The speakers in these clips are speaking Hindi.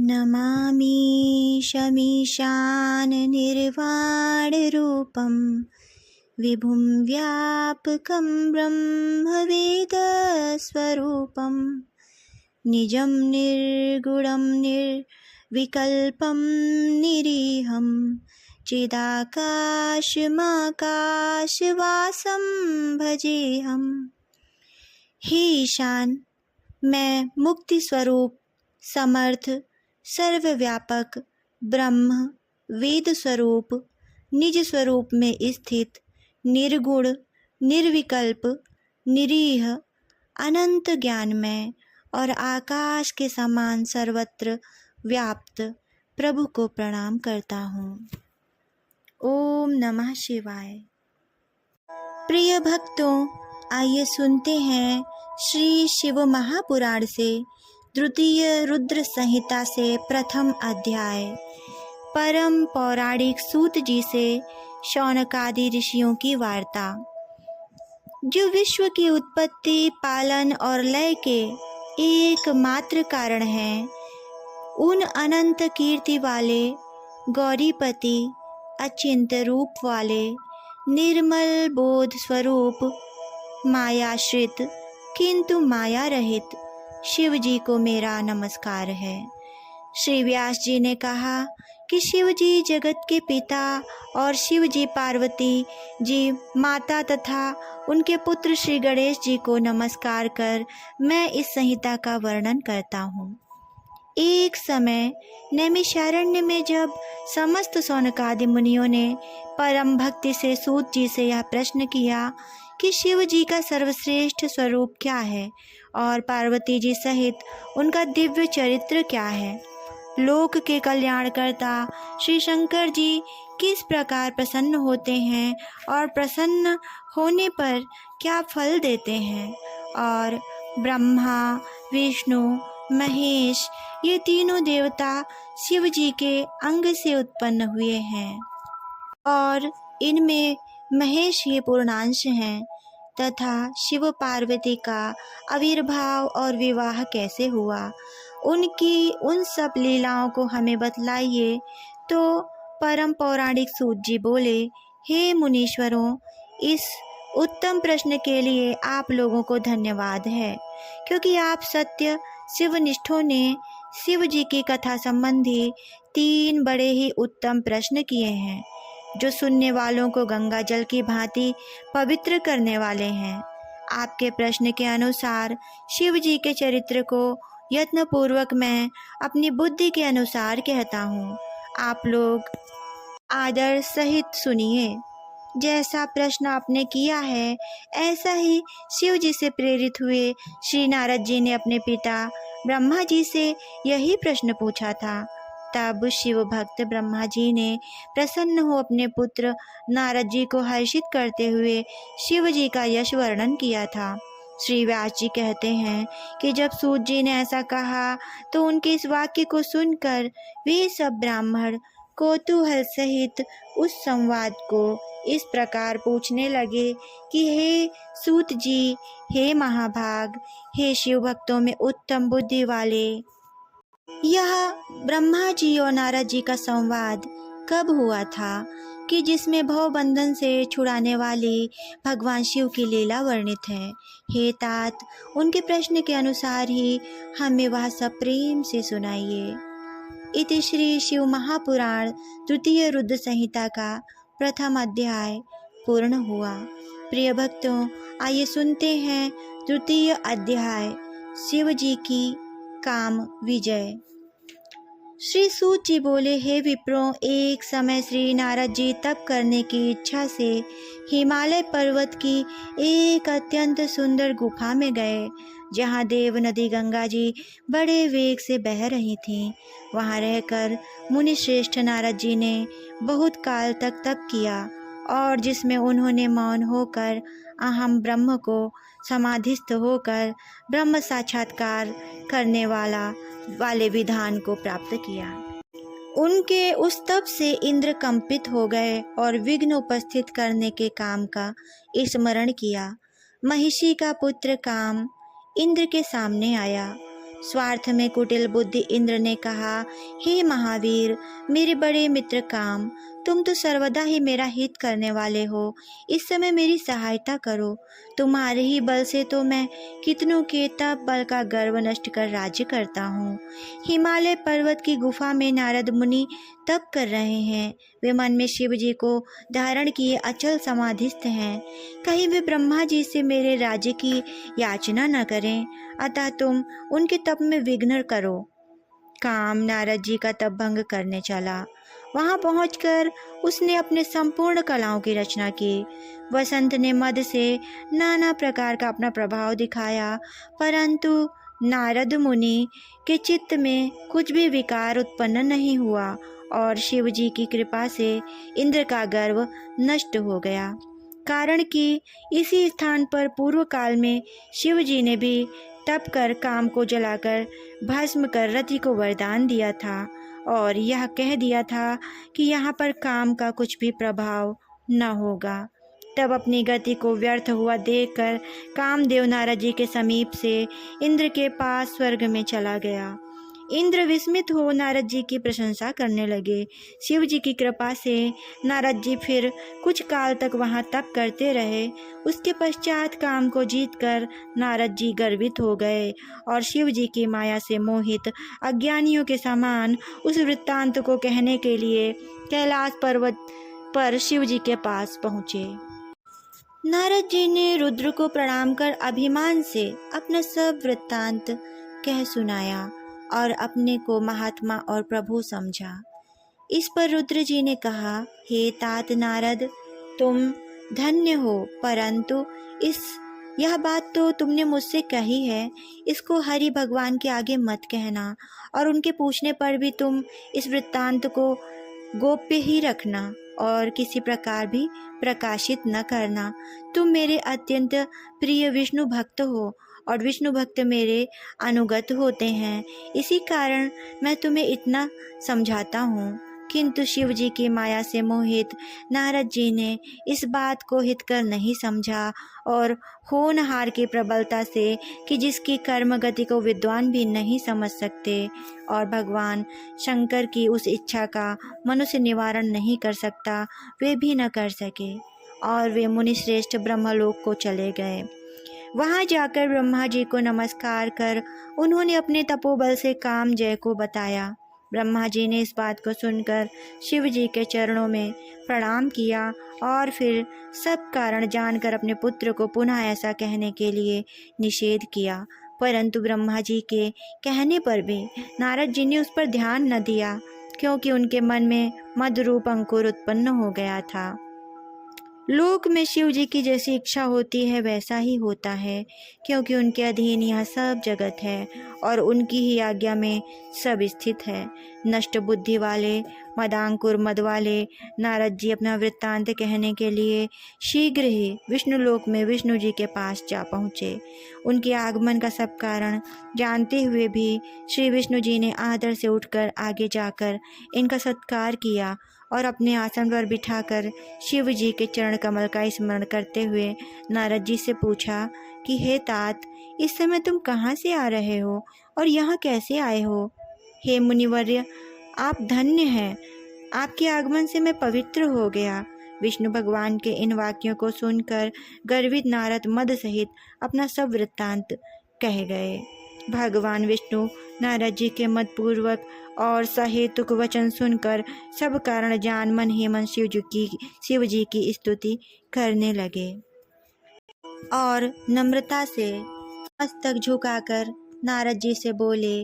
नमामि शमीशान निर्वाणरूपं विभुं व्यापकं ब्रह्मवेदस्वरूपं निजं निर्गुणं निर्विकल्पं निरीहं चिदाकाशमाकाशवासं भजेऽहम्। हे ईशान, मैं मुक्ति स्वरूप, समर्थ, सर्वव्यापक, ब्रह्म, वेद स्वरूप, निज स्वरूप में स्थित, निर्गुण, निर्विकल्प, निरीह, अनंत ज्ञानमय और आकाश के समान सर्वत्र व्याप्त प्रभु को प्रणाम करता हूँ। ओम नमः शिवाय। प्रिय भक्तों, आइए सुनते हैं श्री शिव महापुराण से द्वितीय रुद्र संहिता से प्रथम अध्याय, परम पौराणिक सूत जी से शौनकादि ऋषियों की वार्ता। जो विश्व की उत्पत्ति, पालन और लय के एकमात्र कारण हैं, उन अनंत कीर्ति वाले, गौरीपति, अचिंत रूप वाले, निर्मल बोध स्वरूप, मायाश्रित किंतु माया रहित शिव जी को मेरा नमस्कार है। श्री व्यास जी ने कहा कि शिव जी जगत के पिता और शिव जी पार्वती जी माता तथा उनके पुत्र श्री गणेश जी को नमस्कार कर मैं इस संहिता का वर्णन करता हूँ। एक समय नैमिषारण्य में जब समस्त शौनकादि मुनियों ने परम भक्ति से सूत जी से यह प्रश्न किया कि शिव जी का सर्वश्रेष्ठ स्वरूप क्या है और पार्वती जी सहित उनका दिव्य चरित्र क्या है, लोक के कल्याणकर्ता श्री शंकर जी किस प्रकार प्रसन्न होते हैं और प्रसन्न होने पर क्या फल देते हैं, और ब्रह्मा, विष्णु, महेश ये तीनों देवता शिव जी के अंग से उत्पन्न हुए हैं और इनमें महेश ही पूर्णांश हैं, तथा शिव पार्वती का आविर्भाव और विवाह कैसे हुआ, उनकी उन सब लीलाओं को हमें बतलाइए। तो परम पौराणिक सूत जी बोले, हे मुनीश्वरों, इस उत्तम प्रश्न के लिए आप लोगों को धन्यवाद है, क्योंकि आप सत्य शिवनिष्ठों ने शिव जी की कथा संबंधी 3 बड़े ही उत्तम प्रश्न किए हैं, जो सुनने वालों को गंगा जल की भांति पवित्र करने वाले हैं। आपके प्रश्न के अनुसार शिव जी के चरित्र को यत्नपूर्वक मैं अपनी बुद्धि के अनुसार कहता हूँ। आप लोग आदर सहित सुनिए। जैसा प्रश्न आपने किया है, ऐसा ही शिव जी से प्रेरित हुए श्री नारद जी ने अपने पिता ब्रह्मा जी से यही प्रश्न पूछा था। तब शिव भक्त ब्रह्मा जी ने प्रसन्न हो अपने पुत्र नारद जी को हर्षित करते हुए शिव जी का यश वर्णन किया था। श्री व्यास जी कहते हैं कि जब सूत जी ने ऐसा कहा तो उनके इस वाक्य को सुनकर वे सब ब्राह्मण कौतूहल सहित उस संवाद को इस प्रकार पूछने लगे कि हे सूत जी, हे महाभाग, हे शिव भक्तों में उत्तम बुद्धि वाले, यह ब्रह्मा जी और नारद जी का संवाद कब हुआ था कि जिसमें भव बंधन से छुड़ाने वाली भगवान शिव की लीला वर्णित है। हे तात, उनके प्रश्न के अनुसार ही हमें वह सब प्रेम से सुनाइए। इति श्री शिव महापुराण द्वितीय रुद्र संहिता का प्रथम अध्याय पूर्ण हुआ। प्रिय भक्तों, आइए सुनते हैं द्वितीय अध्याय, शिव जी की काम विजय। श्री सूत जी बोले, हे विप्रों, एक समय श्री नारद जी तप करने की इच्छा से हिमालय पर्वत की एक अत्यंत सुंदर गुफा में गए, जहाँ देव नदी गंगा जी बड़े वेग से बह रही थीं। वहाँ रहकर मुनि श्रेष्ठ नारद जी ने बहुत काल तक तप किया, और जिसमें उन्होंने मौन होकर अहम ब्रह्म को समाधिस्थ होकर ब्रह्म साक्षात्कार करने वाले विधान को प्राप्त किया। उनके उस तप से इंद्र कंपित हो गए और विघ्न उपस्थित करने के काम का स्मरण किया। महिषी का पुत्र काम इंद्र के सामने आया। स्वार्थ में कुटिल बुद्धि इंद्र ने कहा, हे महावीर, मेरे बड़े मित्र काम, तुम तो सर्वदा ही मेरा हित करने वाले हो, इस समय मेरी सहायता करो। तुम्हारे ही बल से तो मैं कितनों के तप बल का गर्व नष्ट कर राज्य करता हूँ। हिमालय पर्वत की गुफा में नारद मुनि तप कर रहे हैं। वे मन में शिव जी को धारण किए अचल समाधिस्थ हैं। कहीं वे ब्रह्मा जी से मेरे राज्य की याचना न करें, अतः तुम उनके तप में विघ्न करो। काम नारद जी का तप भंग करने चला। वहां पहुंचकर उसने अपने संपूर्ण कलाओं की रचना की। वसंत ने मद से नाना प्रकार का अपना प्रभाव दिखाया, परंतु नारद मुनि के चित्त में कुछ भी विकार उत्पन्न नहीं हुआ और शिव जी की कृपा से इंद्र का गर्व नष्ट हो गया। कारण कि इसी स्थान पर पूर्व काल में शिव जी ने भी तप कर काम को जलाकर भस्म कर रति को वरदान दिया था और यह कह दिया था कि यहाँ पर काम का कुछ भी प्रभाव न होगा। तब अपनी गति को व्यर्थ हुआ देखकर कामदेव नारद जी के समीप से इंद्र के पास स्वर्ग में चला गया। इंद्र विस्मित हो नारद जी की प्रशंसा करने लगे। शिव जी की कृपा से नारद जी फिर कुछ काल तक वहां तप करते रहे। उसके पश्चात काम को जीतकर नारद जी गर्वित हो गए और शिव जी की माया से मोहित अज्ञानियों के समान उस वृत्तांत को कहने के लिए कैलाश पर्वत पर शिव जी के पास पहुँचे। नारद जी ने रुद्र को प्रणाम कर अभिमान से अपना सब वृत्तांत कह सुनाया और अपने को महात्मा और प्रभु समझा। इस पर रुद्र जी ने कहा, हे तात नारद, तुम धन्य हो, परंतु यह बात तो तुमने मुझसे कही है, इसको हरि भगवान के आगे मत कहना और उनके पूछने पर भी तुम इस वृत्तांत को गोप्य ही रखना और किसी प्रकार भी प्रकाशित न करना। तुम मेरे अत्यंत प्रिय विष्णु भक्त हो और विष्णु भक्त मेरे अनुगत होते हैं, इसी कारण मैं तुम्हें इतना समझाता हूँ। किंतु शिव जी की माया से मोहित नारद जी ने इस बात को हितकर नहीं समझा और होनहार की प्रबलता से कि जिसकी कर्म गति को विद्वान भी नहीं समझ सकते और भगवान शंकर की उस इच्छा का मनुष्य निवारण नहीं कर सकता, वे भी न कर सके और वे मुनिश्रेष्ठ ब्रह्मलोक को चले गए। वहां जाकर ब्रह्मा जी को नमस्कार कर उन्होंने अपने तपोबल से काम जय को बताया। ब्रह्मा जी ने इस बात को सुनकर शिव जी के चरणों में प्रणाम किया और फिर सब कारण जानकर अपने पुत्र को पुनः ऐसा कहने के लिए निषेध किया, परंतु ब्रह्मा जी के कहने पर भी नारद जी ने उस पर ध्यान न दिया, क्योंकि उनके मन में मदरूप अंकुर उत्पन्न हो गया था। लोक में शिव जी की जैसी इच्छा होती है वैसा ही होता है, क्योंकि उनके अधीन यह सब जगत है और उनकी ही आज्ञा में सब स्थित है। नष्ट बुद्धि वाले मदांकुर मद वाले नारद जी अपना वृत्तांत कहने के लिए शीघ्र ही विष्णु लोक में विष्णु जी के पास जा पहुँचे। उनके आगमन का सब कारण जानते हुए भी श्री विष्णु जी ने आदर से उठकर आगे जाकर इनका सत्कार किया और अपने आसन पर बिठाकर शिव जी के चरण कमल का स्मरण करते हुए नारद जी से पूछा कि हे तात, इस समय तुम कहाँ से आ रहे हो और यहाँ कैसे आए हो? हे मुनिवर्य, आप धन्य हैं, आपके आगमन से मैं पवित्र हो गया। विष्णु भगवान के इन वाक्यों को सुनकर गर्वित नारद मद सहित अपना सब वृत्तांत कह गए। भगवान विष्णु नारद जी के मदपूर्वक और सहेतुक वचन सुनकर सब कारण जान मन ही मन शिव जी की स्तुति करने लगे और नम्रता से मस्तक झुकाकर नारद जी से बोले,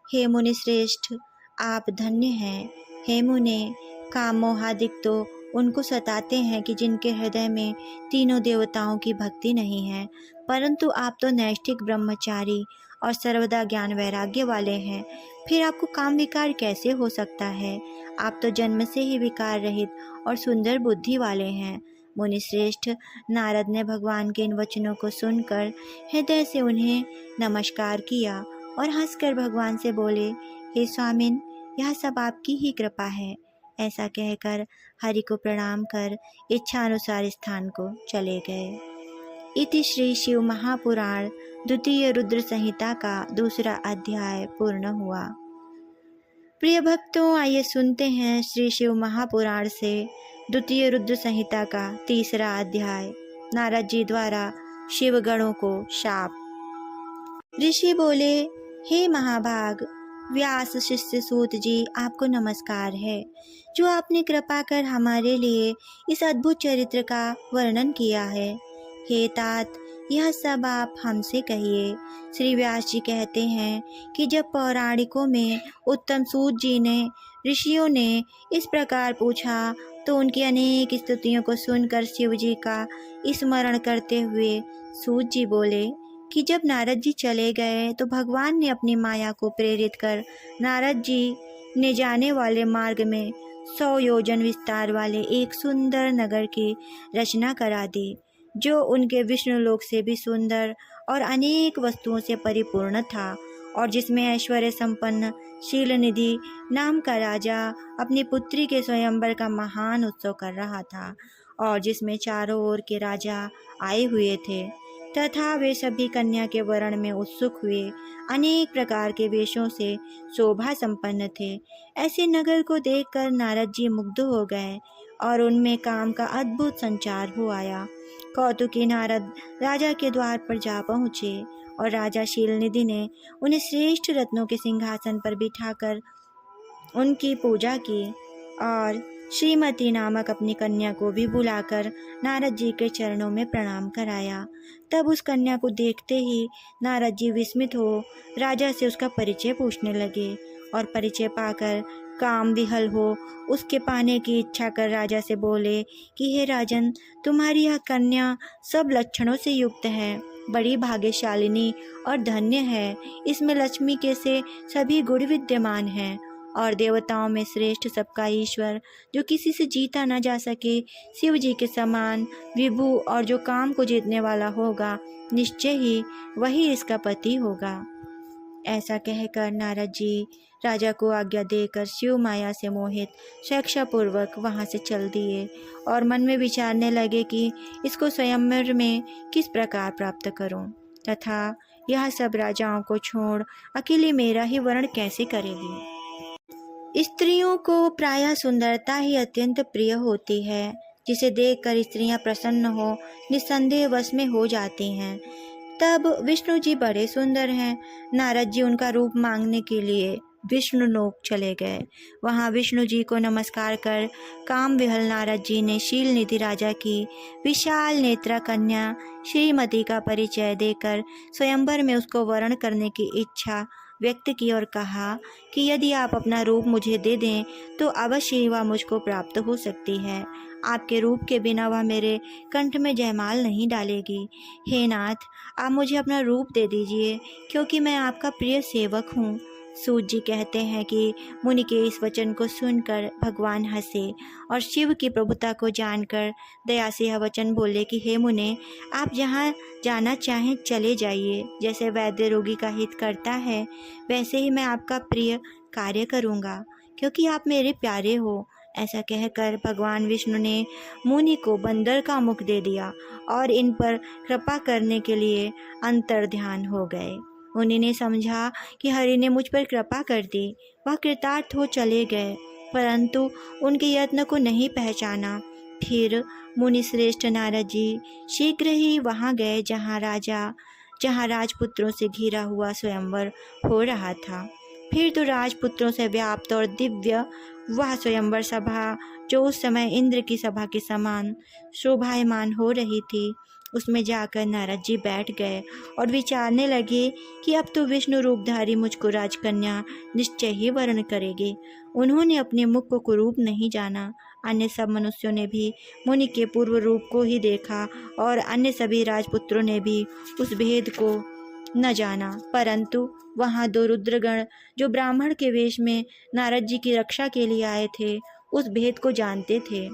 हे मुनि श्रेष्ठ, आप धन्य हैं। हे मुने, काम मोहादिक तो उनको सताते हैं कि जिनके हृदय में तीनों देवताओं की भक्ति नहीं है, परंतु आप तो नैष्ठिक ब्रह्मचारी और सर्वदा ज्ञान वैराग्य वाले हैं, फिर आपको काम विकार कैसे हो सकता है? आप तो जन्म से ही विकार रहित और सुंदर बुद्धि वाले हैं। मुनि श्रेष्ठ नारद ने भगवान के इन वचनों को सुनकर हृदय से उन्हें नमस्कार किया और हंसकर भगवान से बोले, हे स्वामिन, यह सब आपकी ही कृपा है। ऐसा कहकर हरि को प्रणाम कर इच्छानुसार स्थान को चले गए। इति श्री शिव महापुराण द्वितीय रुद्र संहिता का दूसरा अध्याय पूर्ण हुआ। प्रिय भक्तों, आइए सुनते हैं श्री शिव महापुराण से द्वितीय रुद्र संहिता का तीसरा अध्याय, नारद जी द्वारा शिव गणों को शाप। ऋषि बोले, हे महाभाग व्यास शिष्य सूत जी, आपको नमस्कार है जो आपने कृपा कर हमारे लिए इस अद्भुत चरित्र का वर्णन किया है। हे तात, यह सब आप हमसे कहिए। श्री व्यास जी कहते हैं कि जब पौराणिकों में उत्तम सूत जी ने ऋषियों ने इस प्रकार पूछा तो उनकी अनेक स्तुतियों को सुनकर शिव जी का स्मरण करते हुए सूत जी बोले कि जब नारद जी चले गए तो भगवान ने अपनी माया को प्रेरित कर नारद जी ने जाने वाले मार्ग में 100 योजन विस्तार वाले एक सुंदर नगर की रचना करा दी, जो उनके विष्णु लोक से भी सुंदर और अनेक वस्तुओं से परिपूर्ण था, और जिसमें ऐश्वर्य संपन्न शीलनिधि नाम का राजा अपनी पुत्री के स्वयंवर का महान उत्सव कर रहा था, और जिसमें चारों ओर के राजा आए हुए थे तथा वे सभी कन्या के वरण में उत्सुक हुए अनेक प्रकार के वेशों से शोभा संपन्न थे। ऐसे नगर को देखकर नारद जी मुग्ध हो गए और उनमें काम का अद्भुत संचार हो आया। कौतुकी नारद राजा के द्वार पर जा पहुँचे और राजा शीलनिधि ने उन्हें श्रेष्ठ रत्नों के सिंहासन पर बिठाकर उनकी पूजा की और श्रीमती नामक अपनी कन्या को भी बुलाकर नारद जी के चरणों में प्रणाम कराया। तब उस कन्या को देखते ही नारद जी विस्मित हो राजा से उसका परिचय पूछने लगे और परिचय पाकर काम विहल हो उसके पाने की इच्छा कर राजा से बोले कि हे राजन, तुम्हारी यह कन्या सब लक्षणों से युक्त है, बड़ी भाग्यशालिनी और धन्य है। इसमें लक्ष्मी के से सभी गुण विद्यमान हैं और देवताओं में श्रेष्ठ सबका ईश्वर, जो किसी से जीता न जा सके, शिव जी के समान विभु और जो काम को जीतने वाला होगा, निश्चय ही वही इसका पति होगा। ऐसा कहकर नारद जी राजा को आज्ञा देकर शिव माया से मोहित स्वेच्छापूर्वक वहाँ से चल दिए और मन में विचारने लगे कि इसको स्वयंवर में किस प्रकार प्राप्त करूं तथा यह सब राजाओं को छोड़ अकेले मेरा ही वर्ण कैसे करेगी। स्त्रियों को प्रायः सुंदरता ही अत्यंत प्रिय होती है, जिसे देखकर स्त्रियां प्रसन्न हो निस्संदेह वश में हो जाती हैं। तब विष्णु जी बड़े सुंदर हैं। नारद जी उनका रूप मांगने के लिए विष्णु लोक चले गए। वहाँ विष्णु जी को नमस्कार कर काम विहल नारद जी ने शीलनिधि राजा की विशाल नेत्रा कन्या श्रीमती का परिचय देकर स्वयंवर में उसको वरण करने की इच्छा व्यक्त की और कहा कि यदि आप अपना रूप मुझे दे दें तो अवश्य वह मुझको प्राप्त हो सकती है। आपके रूप के बिना वह मेरे कंठ में जयमाल नहीं डालेगी। हे नाथ, आप मुझे अपना रूप दे दीजिए, क्योंकि मैं आपका प्रिय सेवक हूँ। सूत जी कहते हैं कि मुनि के इस वचन को सुनकर भगवान हंसे और शिव की प्रभुता को जानकर दया से यह वचन बोले कि हे मुने, आप जहाँ जाना चाहें चले जाइए। जैसे वैद्य रोगी का हित करता है, वैसे ही मैं आपका प्रिय कार्य करूँगा, क्योंकि आप मेरे प्यारे हो। ऐसा कहकर भगवान विष्णु ने मुनि को बंदर का मुख दे दिया और इन पर कृपा करने के लिए अंतर्ध्यान हो गए। मुनि ने समझा कि हरि ने मुझ पर कृपा कर दी, वह कृतार्थ हो चले गए, परंतु उनके यत्न को नहीं पहचाना। फिर मुनि श्रेष्ठ नारद जी शीघ्र ही वहाँ गए जहाँ राजपुत्रों से घिरा हुआ स्वयंवर हो रहा था। फिर तो राजपुत्रों से व्याप्त और दिव्य वह स्वयंवर सभा, जो उस समय इंद्र की सभा के समान शोभायमान हो रही थी, उसमें जाकर नारद जी बैठ गए और विचारने लगे कि अब तो विष्णु रूपधारी मुझको राजकन्या निश्चय ही वर्ण करेगी। उन्होंने अपने मुख को कुरूप नहीं जाना। अन्य सब मनुष्यों ने भी मुनि के पूर्व रूप को ही देखा और अन्य सभी राजपुत्रों ने भी उस भेद को न जाना, परंतु वहाँ 2 रुद्रगण जो ब्राह्मण के वेश में नारद जी की रक्षा के लिए आए थे, उस भेद को जानते थे।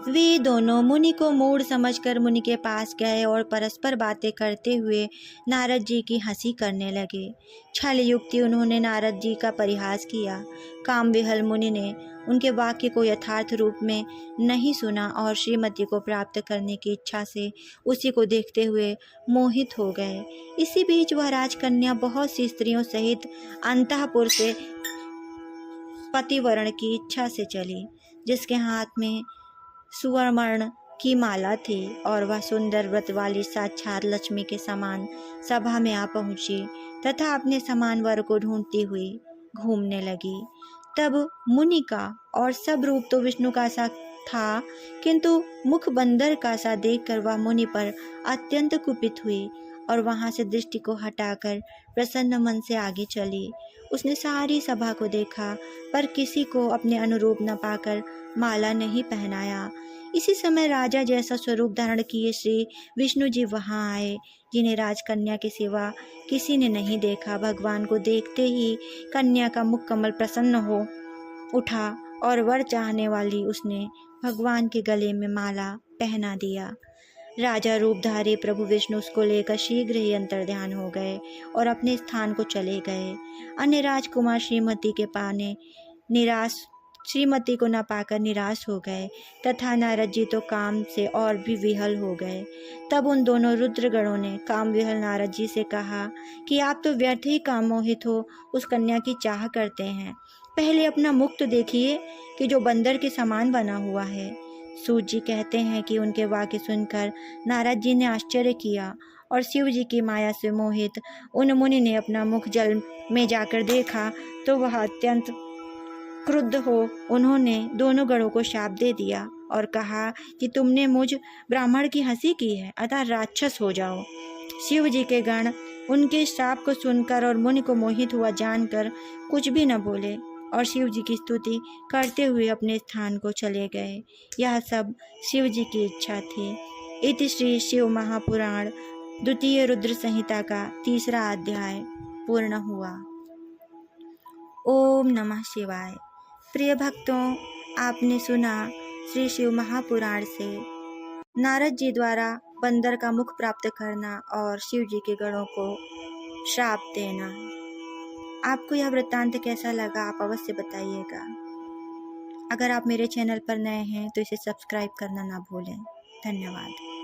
वे दोनों मुनि को मूढ़ समझकर मुनि के पास गए और परस्पर बातें करते हुए नारद जी की हंसी करने लगे। छल युक्ति उन्होंने नारद जी का परिहास किया। काम विहल मुनि ने उनके वाक्य को यथार्थ रूप में नहीं सुना और श्रीमती को प्राप्त करने की इच्छा से उसी को देखते हुए मोहित हो गए। इसी बीच वह राजकन्या बहुत सी स्त्रियों सहित अंतःपुर से पतिवरण की इच्छा से चली, जिसके हाथ में सुवर्ण की माला थी और वह सुंदर व्रत वाली साक्षात लक्ष्मी के समान सभा में आ पहुंची तथा अपने समान वर को ढूंढती हुई घूमने लगी। तब मुनि का और सब रूप तो विष्णु का सा था, किंतु मुख बंदर का सा देखकर वह मुनि पर अत्यंत कुपित हुई और वहां से दृष्टि को हटाकर प्रसन्न मन से आगे चली। उसने सारी सभा को देखा पर किसी को अपने अनुरूप न पाकर माला नहीं पहनाया। इसी समय राजा जैसा स्वरूप धारण किए श्री विष्णु जी वहां आए, जिन्हें राजकन्या के सिवा किसी ने नहीं देखा। भगवान को देखते ही कन्या का मुख कमल प्रसन्न हो उठा और वर चाहने वाली उसने भगवान के गले में माला पहना दिया। राजा रूपधारी प्रभु विष्णु उसको लेकर शीघ्र ही अंतर्ध्यान हो गए और अपने स्थान को चले गए। अन्य राजकुमार श्रीमती को न पाकर निराश हो गए तथा नारद जी तो काम से और भी विहल हो गए। तब उन दोनों रुद्रगणों ने काम विहल नारद जी से कहा कि आप तो व्यर्थ ही काम मोहित हो उस कन्या की चाह करते हैं। पहले अपना मुख तो देखिए कि जो बंदर के समान बना हुआ है। सूत जी कहते हैं कि उनके वाक्य सुनकर नारद जी ने आश्चर्य किया और शिव जी की माया से मोहित उन मुनि ने अपना मुख जल में जाकर देखा तो वह अत्यंत क्रुद्ध हो उन्होंने दोनों गणों को शाप दे दिया और कहा कि तुमने मुझ ब्राह्मण की हंसी की है, अतः राक्षस हो जाओ। शिव जी के गण उनके शाप को सुनकर और मुनि को मोहित हुआ जानकर कुछ भी न बोले और शिव जी की स्तुति करते हुए अपने स्थान को चले गए। यह सब शिव जी की इच्छा थी। इति श्री शिव महापुराण द्वितीय रुद्र संहिता का 3रा अध्याय पूर्ण हुआ। ओम नमः शिवाय। प्रिय भक्तों, आपने सुना श्री शिव महापुराण से नारद जी द्वारा बंदर का मुख प्राप्त करना और शिव जी के गणों को श्राप देना। आपको यह वृत्तांत कैसा लगा आप अवश्य बताइएगा। अगर आप मेरे चैनल पर नए हैं तो इसे सब्सक्राइब करना ना भूलें। धन्यवाद।